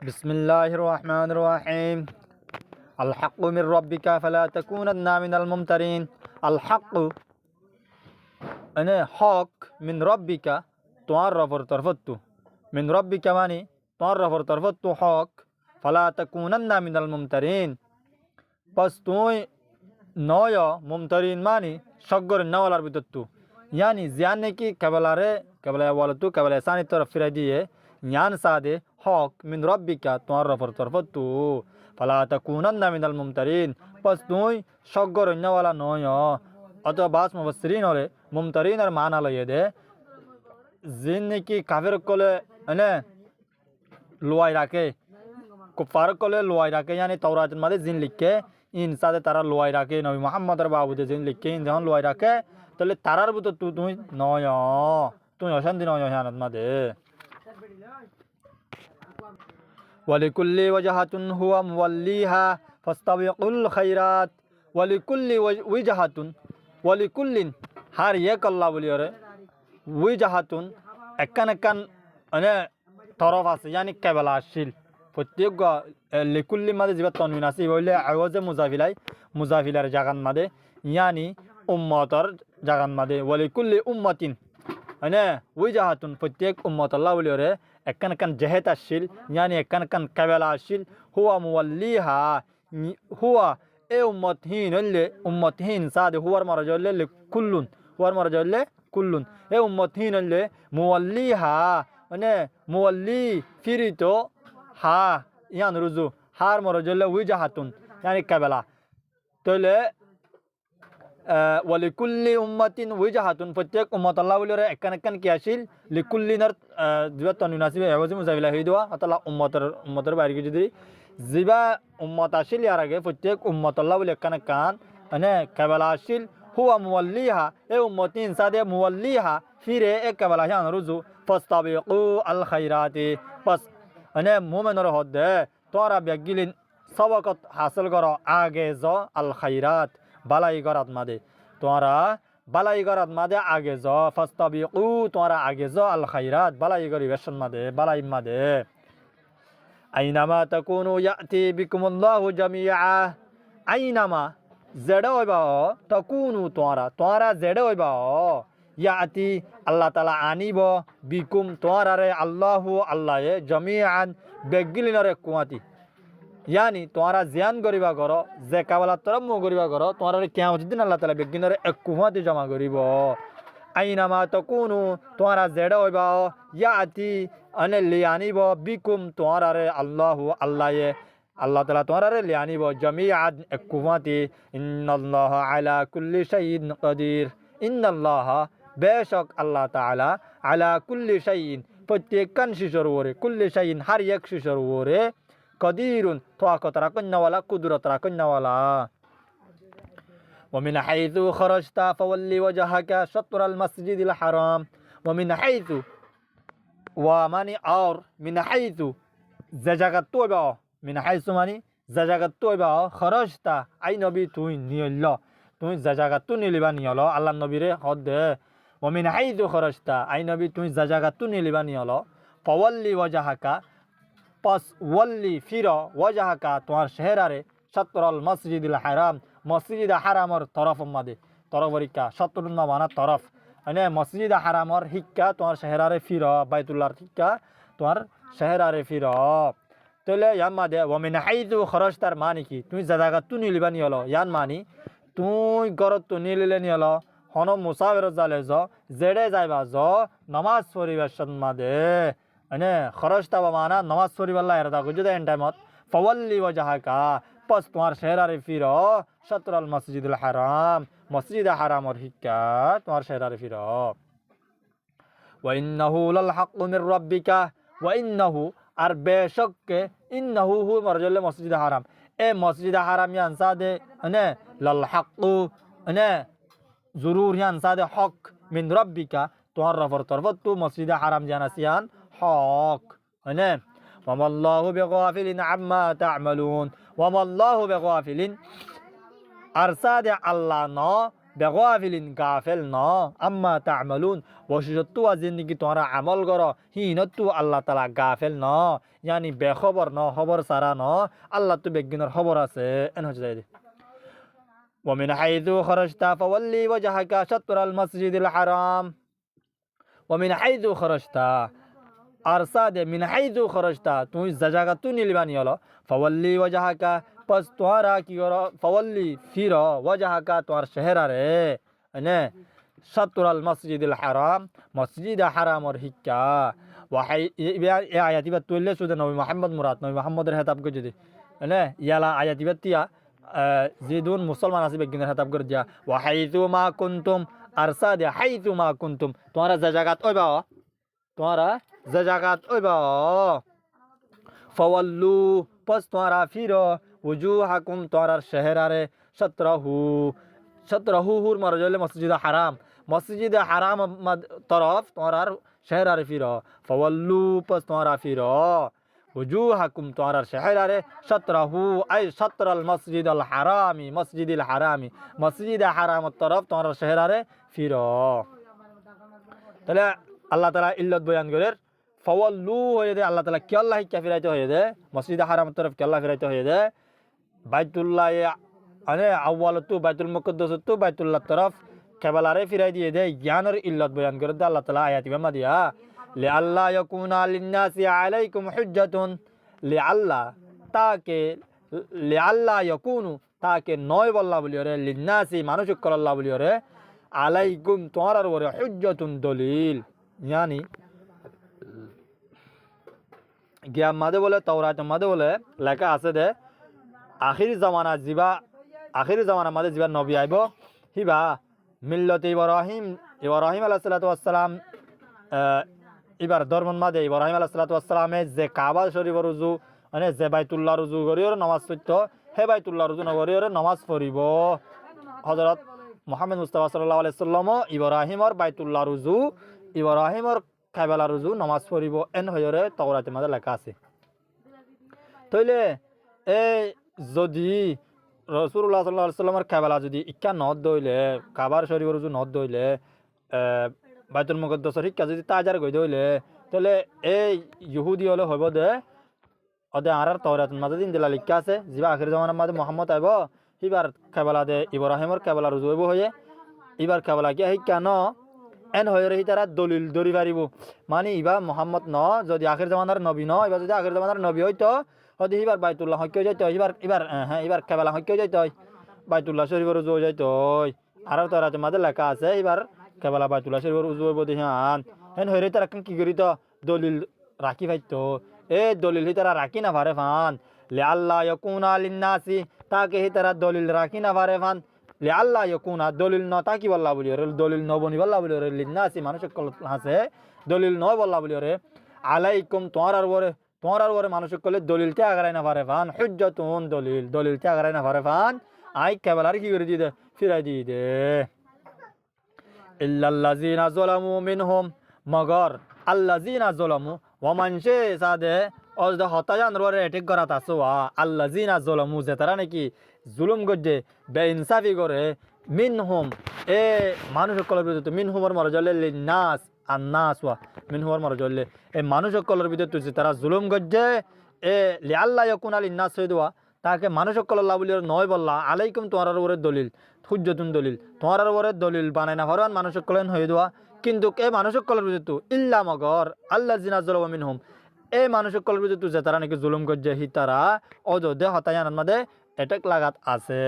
বিসমিল্লাহির রহমানির রহিম। আল হাক্কু মির রাব্বিকা ফালা তাকুনান্না মিনাল মুমতারিন। আল হাক্কু মানে হক, মিন রব্বিকা তোমার রবের তরফতু। মিন রব্বিকা মানে তোমার রবের তরফতু হক। ফালা তাকুনান্না মিনাল মুমতারিন, পাস তুই নয় মুমতারিন মানে সগ্গর নওয়ালার ভিতরতু। ইয়ানি জিয়ান নাকি কেবলারে কেবলা ওয়ালাতু কেবলা সানি তরফ ফিরাই দিয়ে ইয়ান সাদে হক মিন রব্বিকা তোমার রবের তরফতু। ফালা তাকুনান্না মিনাল মুমতারিন, পাস তুই সগ্গর নওয়ালা নয়। অথবা বাস মুফাসসিরিন হলে মুমতারিনের মানা লইয়ে দে জিন নাকি কাফের কলে এনে লোয়াই রাখে, কুফার কলে লোয়াই রাখে, ইয়ানি তাওরাতের মাঝে জিন লিখে ইনসাদে তারা লোয়াই রাখে, নবী মুহাম্মদের বাবুদে জিন লিখে ইন যখন লোয়াই রাখে তাহলে তারার ভিতর তুই নয়, তুই অশান্তি নয় হানত মাঝে। ওয়ালিকুল্লি ওয়াজাহাতুন হুয়া মুওয়াল্লিহা ফাস্তাবিকুল খাইরাত। ওয়ালিকুল্লি ওয়াজাহাতুন, ওয়ালিকুল্লিন হার এক আল্লাহ বলি ওরে ওয়াজাহাতুন একান একান মানে তরফ আছে, ইয়ানি কেবলা আসিল প্রত্যেক লিকুল্লি মাঝে যেবা তনবিন আছে বললে আওয়াজে মুজাফিলাই মুজাফিলার জাগান মাদে ইয়ানি উম্মতর জাগান মাদে। ওয়ালিকুল্লি উম্মাতিন মানে ওয়াজাহাতুন প্রত্যেক উম্মত আল্লাহ বলি ওরে একান একান জেহেত আসিল, ইয়ানি একান একান কেবলা আসিল। হুয়া মুওয়াল্লিহা, হুয়া এ উম্মতহীন হইলে উম্মতহীন সাদে হুয়ার মারা জলে কুল্লুন, হুয়ার মারা জলে কুল্লুন। এ উম্মতহীন হইলে মুওয়াল্লিহা মানে মুওয়াল্লি ফিরিত হা ইয়ান রুজু হার মারা জলে ওয়াজাহাতুন ইয়ানি কেবলা। তাহলে ওয়ালিকুল্লি উম্মাতিন ওয়াজাহাতুন প্রত্যেক উম্মত আল্লাহ বলি ওরে একান একান কি আসিল লিকুল্লিনার জিবা তনবিন আসিবে আওয়াজে মুজাফিলা হই দেওয়া অতলা উম্মতের বাইরে যদি জিবা উম্মত আসিল ইয়ার আগে প্রত্যেক উম্মত আল্লাহ বলি একান একান মানে কেবলা আসিল। হুয়া মুওয়াল্লিহা এ উম্মতি ইনসাদে মুওয়াল্লিহা ফিরে এক কেবলা হিয়ান রুজু। ফাস্তাবিকু আল খাইরাতি, পাস মানে মুমিনের হদে তোরা বেগিলিন সবকত হাসিল করো আগে য আল খাইরাত বালাই গরাত মাদে, তোরা বালাই গরাত মাদে আগে য। ফাস্তাবিকু তোরা আগে য আল খাইরাত বালাই গরি বেশন মাদে বালাই মাদে। আইনামা তাকুনু ইয়াতি বিকুমুল্লাহু জামিআ। আইনামা জেডে হইবা তাকুনু তোরা তোরা জেডে হইবা ইয়াতি আল্লাহ তাআলা আনিব বিকুম তোরারে আল্লাহু আল্লাহে জামিআন বেগিলিনরে কুয়াতি। ইয়ানি তোরা জিয়ান করিবা কর যে কাবলা তরফ মু করিবা কর তোরা কিয়ামত দিন আল্লাহ তাআলা বেগিনরে এক কুয়াতি জমা করিব। আইনামা তাকুনু তোরা জেডে হইবা ইয়াতি আনে লিয়ানিব বিকুম তোরারে আল্লাহু আল্লাহে আল্লাহ তাআলা তোরারে লিয়ানিব জামিআন এক কুয়াতি। ইন্নাল্লাহা আলা কুল্লি শাইইন কাদির। ইন্নাল্লাহা বেশক আল্লাহ তাআলা আলা কুল্লি শাইইন প্রত্যেক কান শিশর ওরে কুল্লি শাইইন হার এক শিশর ওরে কদিরুন তোয়াকত রাখন্নাওয়ালা কুদরত রাখন্নাওয়ালা। ومن حيث خرجت فولي وجهك شطر المسجد الحرام। ومن حيث وماني اور من حيث زجاجت توبا من حيث ماني زجاجت توبا خرجت اي نبي توي نيلا توي زجاجت تو نيلبا نيلا الله نبي ره خد. ومن حيث خرجت اي نبي توي زجاجت تو نيلبا نيلا فولي وجهك পাস ওয়াল্লি ফিরা ওয়াজাহাকা তোমার চেহারারে শাতরাল মসজিদুল হারাম মসজিদ হারামর তরফ মাদে তরফরিকা শাতরুন মানা তরফ মানে মসজিদ হারামর হিক্কা তোমার চেহারারে ফিরা বাইতুল্লাহর হিক্কা তোমার চেহারারে ফিরা। তাহলে ইয়ান মাদে ওমিন হাইযু খরজতার মানে কি তুমি জায়গা তু নিলিবা নি হলো ইয়ান মানি তুই গরত তু নিলিলে নি হলো হন মুসাফির জালে য জেডে যাইবা য নামাজ পরিবেশন মাদে মানে খরচটা বা মানা নামাজ পড়িবাল্লা এরদা গুজু দেন টাইমত ফাওয়াল্লি ওয়াজহাকা পাস তোমার চেহারারে ফিরো শাতরাল মসজিদুল হারাম মসজিদ হারামর হিক্কা তোমার চেহারারে ফিরো। ওয়া ইন্নাহু লাল হাক্কু মির রাব্বিকা ওয়া ইন্নাহু আর বেশককে ইন্নাহু হু মারজালে মসজিদ হারাম এ মসজিদ হারাম ইয়ান সাদে মানে লাল হাক্কু মানে জরুর ইয়ান সাদে হক মিন রাব্বিকা তোমার রবের তরফত মসজিদ হারাম জানাসিয়ান হক মানে ওয়ামাল্লাহু বিগাফিলিন আম্মা তা'মালুন। ওয়ামাল্লাহু বিগাফিলিন আর সাদে আল্লাহ ন বেগাফিলিন গাফেল ন আম্মা তা'মালুন বশিষত্তু জিন্দিগি তোমরা আমল করো হিনত্তু আল্লাহ তাআলা গাফেল ন ইয়ানি বেখবর ন খবর সারা ন আল্লাহ তো বেগিনের খবর আছে এন হচ্ছে যাই ومن حيث خرجت فولي وجهك شطر المسجد الحرام ومن حيث خرجت أرصاد من حيث خرجت তুই যে জায়গা তুই নিলবানি হলো فولي وجهك পস তোরা কি করো فولي ফির وجهك তোর শহরে নে شطر المسجد الحرام مسجد حرامর হিক্কা ওয়াহাই এই আয়াতিবা তুইলে সুদে নবী মুহাম্মদ মুরাদ নবী মুহাম্মদের হেতাব করে যদি নে ইয়ালা আয়াতিবা তিয়া জিদুন মুসলমান আছে বেগিনের হেতাব করে দিয়া ওয়াহাইতু মা কুনতুম আরসাদ হাইতু মা কুনতুম তোমরা যে জায়গাত ওইবা তোমরা যে জায়গাত ওইবা ফাওয়াল্লু পস তোমরা ফিরো উজুহাকুম তোমরা শহরে সতরাহু হুর মরজলে মসজিদ হারাম তরফ তোমরা শহরে ফিরো ফাওয়াল্লু পস তোমরা ফিরো وجوهكم توارر شهراره شطره أي شطر المسجد الحرامي مسجد حرام الطرف توارر شهراره فيرو তাহলে আল্লাহ তাআলা ইল্লত বয়ান করেন ফাওয়াল্লু হয়ে দে আল্লাহ তাআলা কি আল্লাহ কাফিরাইতে হয়ে দে মসজিদ হারামের তরফ কি আল্লাহ ফিরাইতে হয়ে দে বাইতুল্লাহ আনে আউয়ালতু বাইতুল মুকদ্দাসতু বাইতুল্লাহ তরফ কেবলারে ফিরাই দিয়ে দে জ্ঞানের ইল্লত বয়ান করে দে আল্লাহ তাআলা আয়াতি বামা দিয়া লিআল্লা ইয়াকুনা লিন্নাসি আলাইকুম হুজ্জাতুন লিআল্লা ইয়াকুনু তাকে নয় বল্লা বলিওরে লিন্নাসি মানুষ কল্লা বলিওরে আলাইকুম তোমার ওরে হুজ্জাতুন দলিল ইয়ানি গিয়া মাদে বলে তাওরাত মাদে বলে লেখা আছে দে আখির জামানা মাদে জিবা নবী আইব হিবা মিল্লত ইব্রাহিম আলাইহিস সালাতু ওয়াস সালাম এবার ধর্মন মাদে ইব্রাহিম আলাইহিস সালাতু ওয়াস সালামে যে কাবা শরীফের রুজু মানে যে বাইতুল্লাহ রুজু করিওর নামাজ পড়তো হে বাইতুল্লাহ রুজু নগরিওর নামাজ পড়িব হযরত মুহাম্মদ মুস্তাফা সাল্লাল্লাহু আলাইহি সাল্লাম ইব্রাহিমর বাইতুল্লাহ রুজু ইব্রাহিমর কাবা রুজু নামাজ পড়িব এন হয়রে তাওরাতে মাদে লেখা আছে তইলে এই যদি রাসূলুল্লাহ সাল্লাল্লাহু আলাইহি সাল্লামের কাবা যদি ইক্কা নদ দইলে কাবার শরীফের রুজু নদ দইলে বাইতুল মুকদ্দাসের হিক্কা যদি তাজার গই দইলে তাহলে এই ইহুদি হলে হইব দে ওদে আর তাওরাত মাঝে দিন দিলা লিখা আছে জিবা আখির জামানার মাঝে মুহাম্মদ আইব হিবার কাবালা দে ইব্রাহিমের কাবালা রুজু হইব হয়ে ইবার কাবালা কি হিক্কা ন এন হয়ে রহি তারা দলিল দরি পারিব মানে ইবা মুহাম্মদ ন যদি আখির জামানার নবী ন এবার যদি আখির জামানার নবী হইতো হদি হিবার বাইতুল্লাহ হইকে যাইতো এবার কাবালা হইকে যাইতো বাইতুল্লাহ শরীফের রুজু যাইতো আর তাওরাত মাঝে লেখা আছে এবার কেবলা বাইতুল্লাহ শরীফের উজু হইব দিহান হেন হইরে তারা কি করিত দলিল রাখি পাইতো এ দলিল হি তারা রাখি না পারে ফান লিআল্লা ইয়াকুনা লিন্নাসি তাকে হি তারা দলিল রাখি না পারে ফান লিআল্লা ইয়াকুনা দলিল ন তাকি বল্লা বলি রে দলিল ন বনি বল্লা বলি রে লিন্নাসি মানুষ কল হাসে দলিল ন বল্লা বলি রে আলাইকুম তোমার ওরে মানুষ কলে দলিল তে আগারাই না পারে ফান হুজ্জাতুন দলিল তে আগারাই না পারে ফান আই কেবলার কি করে দি দে ফিরাই দি দে ইল্লাল্লাযিনা যালামু মিনহুম মগর আল্লাযিনা যালামু ওয়া মানশে সাদে অজদা হতায়ান ররে এটেক করাত আসোয়া আল্লাযিনা যালামু যে তারা নাকি জুলুম গজে বেইনসাফি করে মিনহুম এ মানুষ কলর ভিতর মিনহুমর মরজলে লিন্নাস আন্নাস ওয়া মিনহুমর মরজলে এ মানুষ কলর ভিতর যে তারা জুলুম গজে এ লিআল্লা ইয়াকুনা লিন্নাস হইদোয়া তাকে মানুষ কলর লাবলির নয় বললা আলাইকুম তোমার ওরে দলিল হুজ্জাতুন দলিল তোমার ওরে দলিল বানাই না ফরমান মানুষ কলেন হয়ে দেওয়া কিন্তু এ মানুষ কলের ভিতর ইল্লা মগর আল্লাযিনা যালামু মিনহুম এই মানুষ কলের ভিতর যে তারা নাকি জুলুম করছে হি তারা অযোধ্যে হতায়ানের মধ্যে এটেক লাগাত আছে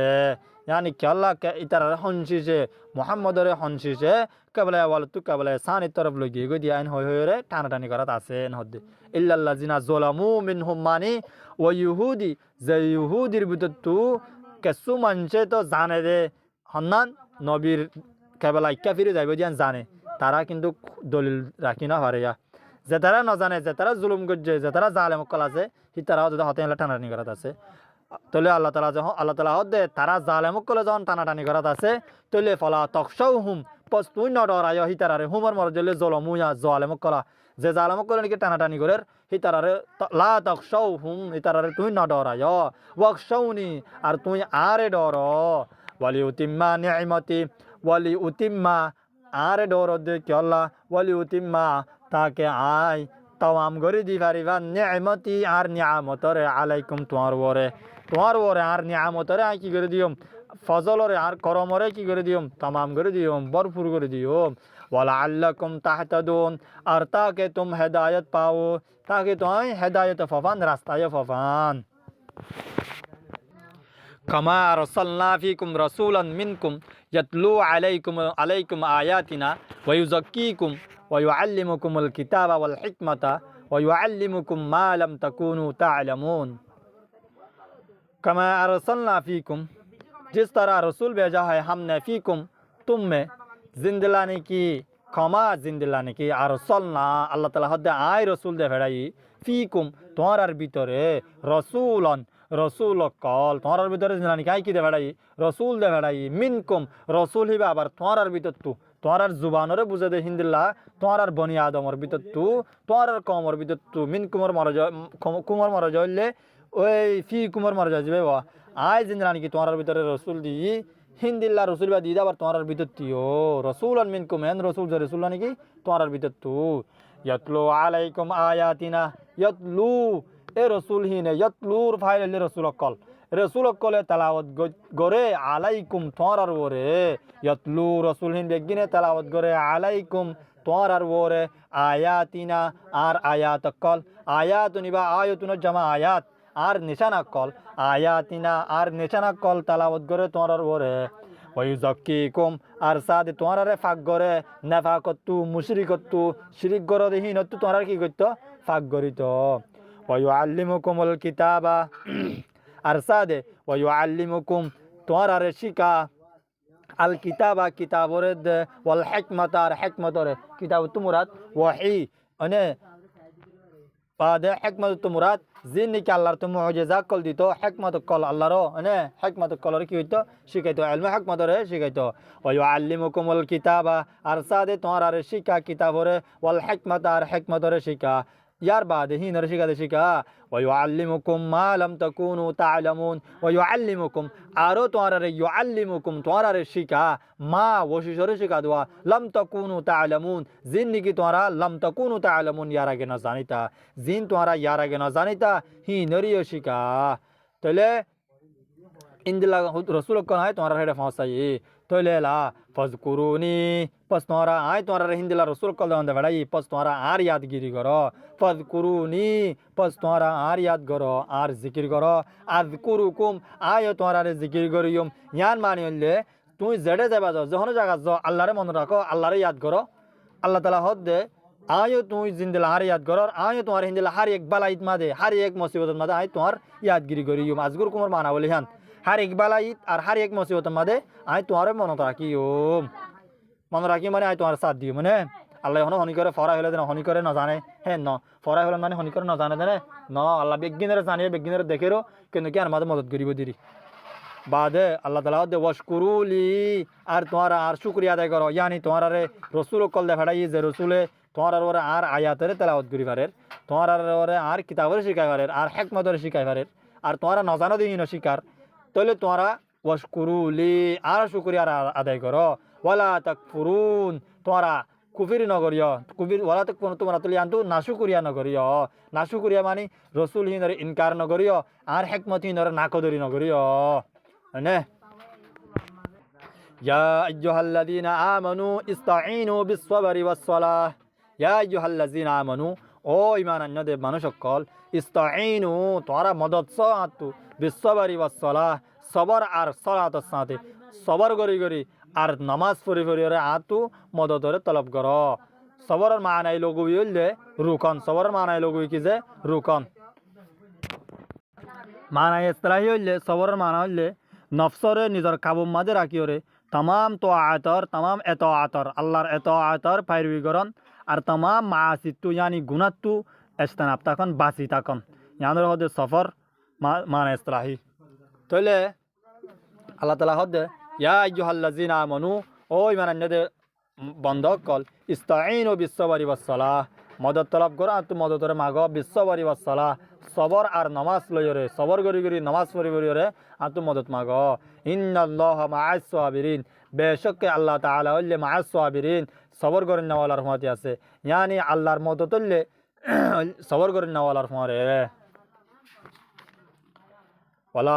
यानी कि अल्लाह के इतर हंसी से मोहम्मद रे हंसी से कबला वाल तु कबला सानी तरफ लगी गो दिया इन होय रे टाना टानी करत आसे न हद इल्लाल्लाजिना ज़लामू मिनहुम मानी व यहूदी जे यहूदिर ভিতর তু কিছু মানুষে তো জানে রে হন্নান নবীর কবলা কাফিরে যাইব দিয়ান জানে তারা কিন্তু দলিল রাখি না পারে যে তারা না জানে যে তারা জুলুম করছে যে তারা জালেম কল আছে হি তারা যদি হাতে টানা টানি করত আছে তলে আল্লাহ তাআলা হদে তারা জালেম কলে যখন টানাটানি করত আছে তলে ফলা তখশাউহুম পস তুই ন ডরায় হি তারারে হুমর মরজলে জলমুয়া জালেম কলা যে জালেম কলে নাকি টানাটানি করে হি তারারে লা তখশাউহুম হি তারারে তুই ন ডরায় ওয়াকশাউনি আর তুই আরে ডর ওয়ালিউতিম্মা নি'মাতি ওয়ালি উতিম্মা আরে ডরদ কি আল্লাহ ওয়ালি উতিম্মা তাকে আয় তাম করে দি পারিবা নিয়ামতি আর নিয়ামতরে আলাইকুম তোমার ওরে আর নিয়ামতরে আয় কি করে দিও ফজলরে আর করমরে কি করে দিও তামাম করে দিও ভরপুর করে দিও ওয়ালা আল্লাকুম তাহতাদুন আর তাকে তুম হেদায়ত পাও তাকে তুমি হেদায়ত ফফান রাস্তায় ফফান কামা আরসালনা ফিকুম রাসূলান মিনকুম ইয়াতলু আলাইকুম আয়াতিনা ওয়া ইউযাক্কিকুম ওয়া ইউআল্লিমুকুমুল কিতাবা ওয়াল হিকমাতা ওয়া ইউআল্লিমুকুম মা লাম তাকুনু তা'লামুন কামা আরসালনা ফিকুম जिस तरह रसूल भेजा है हमने फीकुम तुम में जिंद लाने की क्षमा जिंद लाने की अरसलना अल्लाह ताला हद्दे आय रसूल दे भेड़ाई फीकुम तुम्हारे भीतरे रसूलन रसूल कल तुम्हारे भीतरे जिंद लाने की आय की दे भेड़ाई रसूल दे भेड़ाई मिनकुम रसूल ही बाबर तुम्हारे भीतर तू तुम्हारे जुबानरे बुझे दे हिंदिल्ला तुम्हारे बनी आदमर भीतर तू तुम्हारे कौमर भीतर तू मिन कुमर मर जाइले ओए फी कुमर मर जाए बाबा आय जिंदरानी की तुम्हारे भीतर रसूल दी हिंदिल्ला रसूल बा दीदा पर तुम्हारे भीतर तियो रसूल मिनकुम एन रसूल जो रसूल की तुम्हारे भीतर तू यतलू अलैकुम आयातिना यतलू ए रसूल ही ने यतलूर फाइल ले रसूल कल तलावत गोरे आलाइकुम तुम्हारे वोरे यतलू रसूल हिन बेगिने तलावत गोरे आलाइकुम तुम्हारे वोरे आयातिना आर आयात कल आयात निबा आयतुन जमा आयात আর নিশানা কল আয়াতিনা আর নিশানা কল তালাওয়াত করে তোমার ওরে ওয়াইযাক্কিকুম আর সাদে তোমারে ফাক করে নাফাকতু মুশরিকতু শিরিক গর দেহিনতু তোমার কি করতে ফাক গরিত ওয়াইউআল্লিমুকুমুল কিতাবা আর সাদে ওয়াইউআল্লিমুকুম তোমারে শিকা আল কিতাবা কিতাবরে ওয়াল হিকমাতা আর হিকমতরে কিতাব তুমুরাত ওয়াহি মানে بعد حكمة مراد زين كالله تم معجزة كل ديتو حكمة كل الله رو أنا حكمة كل ركي ويتو شكيتو علم حكمة ره شكيتو ويعلمكم الكتاب أرساد تمہارا رشيكا كتاب ره والحكمة أر حكمة رشيكا यार बाद ही नरशिका दशिका वयुअल्लिमुकुम मा लम तकुनु ता'लमून वयुअल्लिमुकुम आरो तुम्हारा रे युअल्लिमुकुम तुम्हारा रे शिका मा वो शिशोरे शिका दुआ लम तकुनु ता'लमून जिन की तुम्हारा लम तकुनु ता'लमून यारा के न जानिता जिन तुम्हारा यारा के न जानिता ही नरियो शिका तले इंदिला रसूल को है तुम्हारा हेडे फांसाई तले ला फजकुरूनी पस तुम्हारा आय तुम्हारा हिंदिला रसूल कल दे बड़ाई पस तुम्हारा आर यादगिरी करो फजकुरूनी पस तुम्हारा आर याद करो आर जिक्र करो अज़कुरुकुम आय तुम्हारा रे जिक्र करियम यान माने ले तुम जड़े जाबा जाओ जहन जगह जाओ अल्लाह रे मन रखो अल्लाह रे याद करो अल्लाह ताला हद दे आयो तुम जिंदिला हार याद करो आयो तुम्हारे हिंदिला हर एक बलाइत मा दे हर एक मुसीबत मा दे आय तुम्हार यादगिरी करियम अज़कुरुकुम माना बोले हन हर एक बलाइत और हर एक मुसीबत मा दे आय तुम्हारे मन राखियो मन राखी माने आय तुम्हारे साथ दियो माने আল্লাহ হন হনি করে ফরা হলে দেন হনি করে না জানে হ্যাঁ ন ফরা হলে মানে হনি করে না জানে দেনে ন আল্লাহ বেগিনের জানিয়ে বেগিনের দেখেরো কিন্তু কি আর মাঝে মদত করিব দিরি বাদে আল্লাহ তাআলা দে ওয়াশকুরুলি আর তোমার আর শুকরিয়া আদায় করো ইয়ানি তোমার রে রাসূল কল দে ফড়াই যে রাসূলে তোমার ওরে আর আয়াতের তেলাওয়াত করি পারে তোমার ওরে আর কিতাবের শিখাই পারে আর হিকমতের শিখাই পারে আর তোমার না জানো দিন শিকার তাহলে তোমার ওয়াশকুরুলি আর শুকরিয়া আদায় করো ওয়ালা তাকফুরুন তোমার কুফির নগরীয় কুফির ওলা তো কোনো তোমরা তুলি আনতো নাশুকুরিয়া নগরীয় নাশুকুরিয়া মানে রসুল হিনরে ইনকার নগরীয় আর হেকমত হিনরে নাকদরি নগরীয় নে ইয়া আইয়ুহাল্লাযীনা আমানু ইসতাঈনু বিস-সাবরি ওয়াস-সালাহ ইয়া আইয়ুহাল্লাযীনা আমানু ও ঈমান আনয়ো মানুষ সকল ইসতাঈনু তোমরা মদদ চাও বিস-সাবরি ওয়াস-সালাহ সবর আর সালাতের সাথে সবর করি করি আর নামাজ পড়ি পড়ি রে আতু মদতরে তলব করো সবরের মানাই লগুই হইলে রুকন সবরের মানাই লগুই কি যে রুকন মানাই ইসলাহি হইলে সবরের মানা হইলে নফসরে নিজের কাবু মাঝে রাখিও রে तमाम तो आतर तमाम एतो आतर अल्लाहर एतो आतर पैरवी करन और तमाम मासितु यानी गुनातु इस्तेनाब तकन बासी तकन यानी होदे सफर माना इस्लाही तोले अल्लाह ताला होदे या अय्युहल्लज़ीना आमनू ओ ईमान अन्यदे बंधक कल इस्ताईनु बिस्सबरी वस्सलाह मदद तलब करो तो मदद रे मागो बिस्सबरी वस्सलाह सबर और नमाज लयरे सबर करी करी नमाज पढ़ी पढ़ी रे तो मदद मागो इन्नल्लाहा मा'as साबिरीन বেশক আল্লাহ তাআলা হইলে মা'আস সাবিরিন সবর করেন নেওয়ালার মতে আছে ইয়ানি আল্লাহর মত তল্লে সবর করেন নেওয়ালার মরে ওয়ালা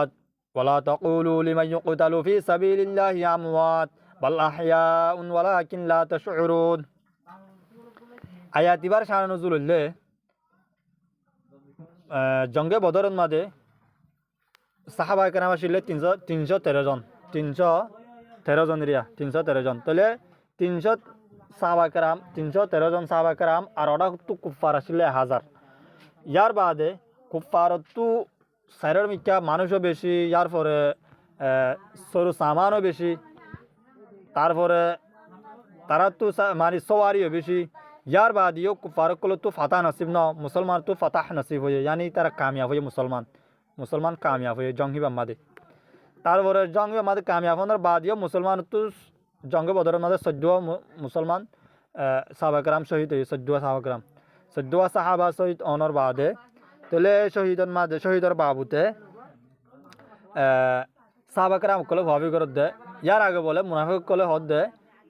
ওয়ালা তাকুলু লিমান ইউকতালু ফি সাবিলিল্লাহি আমওয়াত বাল আহইয়াউন ওয়ালাকিন লা তাশউরুন আয়াত এবার শান নজুল হইলে জঙ্গে বদরের মাঝে সাহাবা কেরাম আসলে 313 জন 313 জন রিয়া 313 জন তাহলে 300 সাহাবা কেরাম 313 জন সাহাবা কেরাম আর ওরা তো কুফার আসলে 1000 ইয়ার বাদে কুফার তো সাইরের মিকা মানুষও বেশি ইয়ার পরে সরু সামানও বেশি তারপরে তারা তো মানে সওয়ারিও বেশি ইয়ার বাদিও কুফারকলো তো ফাতা নসিব ন মুসলমান তো ফাতাহ নসিব হয়ে यानी তারা কামিয়াব হয়ে মুসলমান কামিয়াব হয়ে জঙ্গি বাম্মাদে তারপরে জঙ্গি বাম্মাদে কামিয়াব হওয়ার বাদিও মুসলমান তো জঙ্গে বদরের মাঝে 14 মুসলমান সাহাবা کرام শহীদ হয়ে 14 সাহাবা শহীদ অনর বাদে তাহলে শহীদের মাঝে শহীদের বাবুতে সাহাবা کرام কলে ভাবি করে দে ইয়ার আগে বলে মুনাফিক কলে হদ দে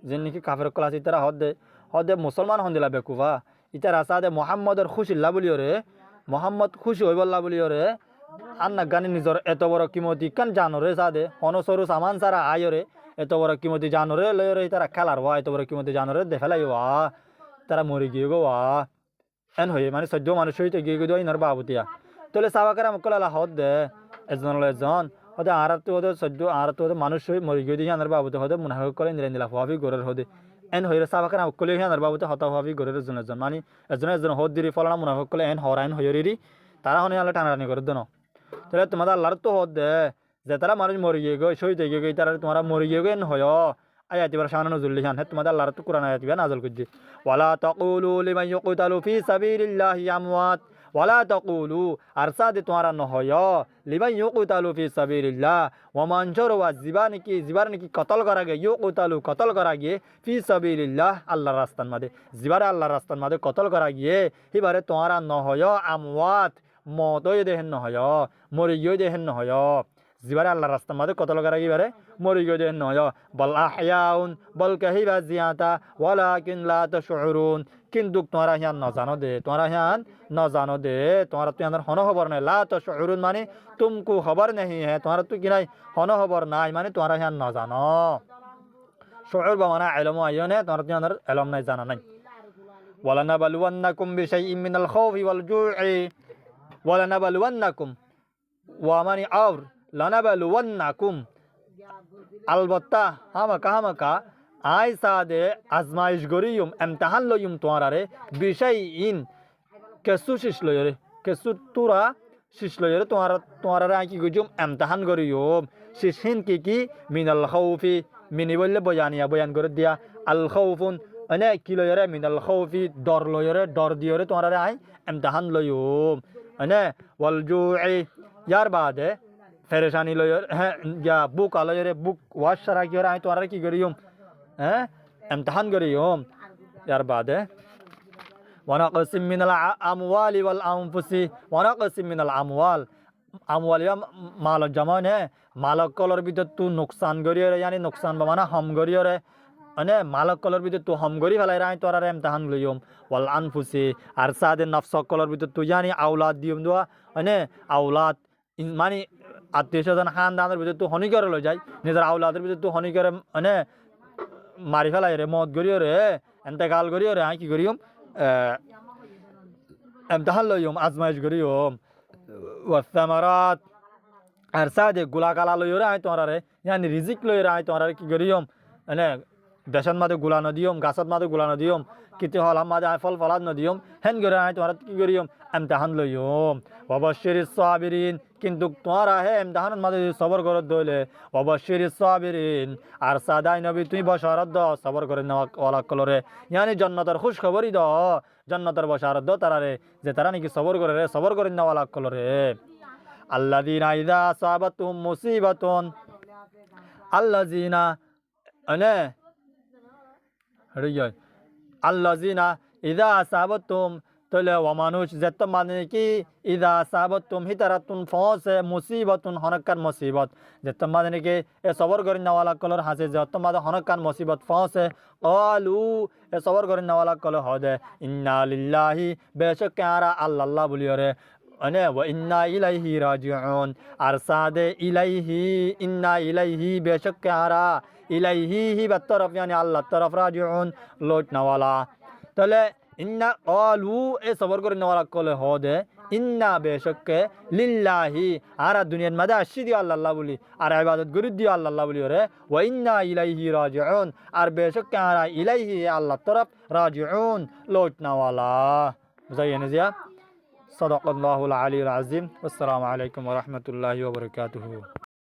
যে নাকি কাফের কল আছে তারা হদ দে মুসলমান হন দিলা বেকুফা ইতার আসাদে মোহাম্মদের খুশিল্লা বলিও রে মোহাম্মদ খুশি হইবল্লা বলিও রে আন্না গানি নিজর এত বড় কিমতি কান জানো রে সাদে হনসরু সামান সারা আয়ো রে এত বড় কিমতি জানো রে লয় রে তারা খেলার ওয়া এত বড় কিমতি জানো রে দেখালাই ওয়া তারা মরি গিয়ে গো ওয়া এন হয়ে মানে 14 মানুষ হইতে গিয়ে গো ইনার বাবুতিয়া তোলে সাহাবা کرام কলা হদ দে এজন হদে আরাতে হদে 14 আরাতে হদে মানুষ হই মরি গিয়ে দিয়ে ইনার বাবুতে হদে মুনাফিক করে ইন্দিরা দিলা ফাবি গরের হদে এন হইরে সাহাবা کرام কলে ইনার বাবুতে হতা ফাবি গরের জন মানে এজন হদ দিরি ফলানা মুনাফিক কলে এন হরাইন হইরিরি তারা হনে আল্লাহ টানাটানি করে দেন তাহলে তোমাদের আল্লাহর তো হদ দে যে তারা মানুষ মরি গিয়ে গো শহীদ হয়ে গিয়ে তারা তোমরা মরি গিয়ে গেন হয় আয়াত এবার শান নজুল লিখান হে তোমাদের আল্লাহর তো কোরআন আয়াত বিয়া নাযিল করছে ওয়ালা তাকুলু লিমান ইউকতালু ফি সাবিলিল্লাহি আমওয়াত ওয়ালা তাকুলু আরসাদে তোমরা ন হয় লিমান ইউকতালু ফি সাবিলিল্লাহ ওয়া মান জারওয়া জিবারনি কি কতল করা গে ইউকতালু কতল করা গিয়ে ফি সাবিলিল্লাহ আল্লাহর রাস্তার মধ্যে জিবারে আল্লাহর রাস্তার মধ্যে কতল করা গিয়ে এবারে তোমরা ন হয় আমওয়াত মতই দেহেন ন হয় মরি গিয়ে দেহেন ন হয় জিবারে আল্লাহর রাস্তার মধ্যে কতল করা গিয়ে মরি গিয়ে দেহেন ন হয় বল আহয়াউন বল কাহিবা জিয়াতা ওয়ালাকিন লা তাশউরুন কিন্তু তোমরা হিয়ান ন জানো দে তোমরা তো ইয়ার হন খবর নাই লা তাশউরুন মানে তুমকো খবর नहीं है তোমরা তো কি নাই হন খবর নাই মানে তোমরা হিয়ান ন জানো শুউর বা মানে ইলম আইনে তোমরা তো ইয়ার ইলম নাই জানা নাই ওয়ালানাবালুওয়ান্নাকুম বিশাইইন মিনাল খাউফি ওয়াল জু'i ওয়ালানাবালুওয়ান্নাকুম ওয়া মানে আর লানাবালুওয়ান্নাকুম अलबत्ता हामका आय सादे आजमाइश गरियुम इम्तिहान लयुम तुम्हारे विषय इन केसु शिश लयरे केसु तुरा शिश लयरे तुम्हारा आय की गुजुम इम्तिहान गरियुम शिशिन की मिनल खौफी मिनी बोले बयान कर दिया अल खौफुन अने की लयरे मिनल खौफी डर लयरे डर दियरे तुम्हारा आय इम्तिहान लयुम अने वल जु'i यार बाद है फेरेशानी लयर है या बुक आलयरे बुक वाश सरा की और आए तो आरे की करियोम हैं इम्तिहान करियोम यार बाद है वनक़सिम मिनल अमवाल वल अनफुसी वनक़सिम मिनल अमवाल या माल जमान है मालक कलर भी तो नुकसान करियो रे यानी नुकसान बमाना हम करियो रे अने मालक कलर भी तो हम करी फलाई रहे तो आरे इम्तिहान लयोम वल अनफुसी अरसादे नफ्स कलर भी तो यानी औलाद दियम दुआ अने औलाद मानी आत्मीय स्वजन खानदान भीतर तो हनी करे लो जाए निजर औलादर भीतर तो हनी करे अने मारी फेलाई रे मौत करियो रे इंतकाल करियो रे की करियोम इम्तिहान लयोम आजमाइश करियोम वसमरात अरसादे गुला काला लयो रे तोरा रे यानी रिजिक लयो रे तोरा रे की करियोम अने देशन मादे गुला न दियोम गासत मादे गुला न दियोम किते हलाम मादे फल फलाद न दियोम हेन करे तोरा की करियोम इम्तिहान लयोम वबशिरिस साबिरिन কিন্তু তোমরা হে ইমতিহানের মাঝে সবর করে দইলে ওয়াবাশশিরিস সাবিরিন আর সাদাই নবী তুই বশারত দাও সবর করে নেওয়া ওয়ালা কলরে यानी জান্নাতের খুশ খবরই দাও জান্নাতের বশারত দাও তারারে যে তারা নাকি সবর করে নেওয়া ওয়ালা কলরে আল্লাযিনা ইযা আসাবাতুহুম মুসিবাতুন আল্লাযিনা আনে হরিয় আল্লাযিনা ইযা আসাবাতুহুম তাহলে ও মানুষ যেত মানে কি ইদা সাবত তুমি তারাতুন ফসে মুসিবতুন হনকান মুসিবত যেত মানে কি এ সবর করি নাওয়ালা কলর হাসে যত মাদে হনকান মুসিবত ফসে অলু এ সবর করি নাওয়ালা কল হদে ইন্না লিল্লাহি বেশক আরা আল্লাহ বলিওরে অনে ও ইন্না ইলাইহি রাজিউন আর সাদে ইলাইহি ইন্না ইলাইহি বেশক আরা ইলাইহি হি বাতরফ ইয়ানি আল্লাহ তরফ রাজিউন লোট নাওয়ালা তাহলে ইন্না অলু এ সবর করে নেওয়ালা কলে হদে ইন্না বেশকে লিল্লাহি আর দুনিয়ার মাঝে আসি দিও আল্লাহ বলি আর ইবাদত করি দিও আল্লাহ বলি রে ওয়া ইন্না ইলাইহি রাজিউন আর বেশকে আর ইলাইহি আল্লাহ তরফ রাজিউন লোট নাওয়ালা বুঝাইয়েন জিয়া صدق الله العلي العظيم والسلام عليكم ورحمة الله وبركاته